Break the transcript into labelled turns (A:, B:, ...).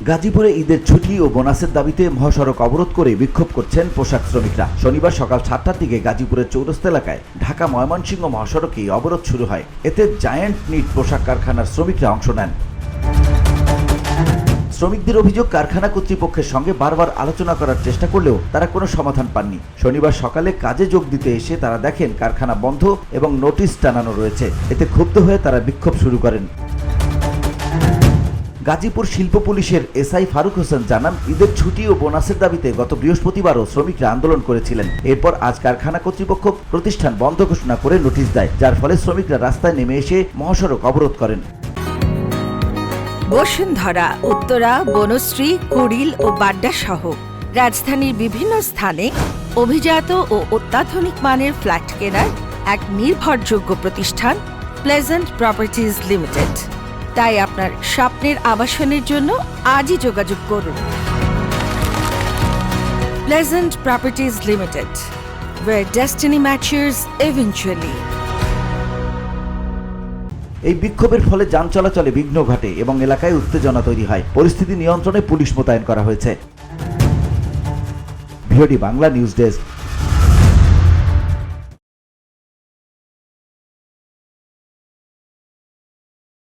A: গাজীপুরে ঈদের ছুটি ও বোনাসের দাবিতে মহাসড়ক অবরোধ করে বিক্ষোভ করছেন পোশাক শ্রমিকরা। শনিবার সকাল 7টার দিকে গাজীপুরের চৌরাস্তা এলাকায় ঢাকা ময়মনসিংহ মহাসড়কে অবরোধ শুরু হয়। এতে জায়ান্ট নিট পোশাক কারখানার শ্রমিকরা অংশ নেন। শ্রমিকদের অভিযোগ, কারখানা কর্তৃপক্ষের সঙ্গে বারবার আলোচনা করার চেষ্টা করলেও তারা কোনো সমাধান পাননি। শনিবার সকালে কাজে যোগ দিতে এসে তারা দেখেন কারখানা বন্ধ এবং নোটিশ টানানো রয়েছে। এতে ক্ষুব্ধ হয়ে তারা বিক্ষোভ শুরু করেন। গাজীপুর শিল্প পুলিশের এসআই ফারুক হোসেন জানান, ঈদের ছুটি ও বোনাসের দাবিতে গত বৃহস্পতিবারও শ্রমিকরা আন্দোলন করেছিলেন। এরপর আজ কারখানা কর্তৃপক্ষ প্রতিষ্ঠান বন্ধ ঘোষণা করে নোটিশ দেয়, যার ফলে শ্রমিকরা রাস্তায় নেমে এসে মহাসড়ক অবরোধ করেন।
B: বসুন্ধরা, উত্তরা, বনশ্রী, কুড়িল ও বাড্ডা সহ রাজধানীর বিভিন্ন স্থানে অভিজাত ও অত্যাধুনিক মানের ফ্ল্যাট কেনার এক নির্ভরযোগ্য প্রতিষ্ঠান প্লেজেন্ট প্রপার্টিজ লিমিটেড। তাই আপনার স্বপ্নের আবাসনের জন্য আজই যোগাযোগ করুন। Pleasant properties limited, where destiny matches eventually।
A: এই বিক্ষোভের ফলে যান চলাচলে বিঘ্ন ঘটে এবং এলাকায় উত্তেজনা তৈরি হয়। পরিস্থিতি নিয়ন্ত্রণে পুলিশ মোতায়েন করা হয়েছে। VOD Bangla news desk.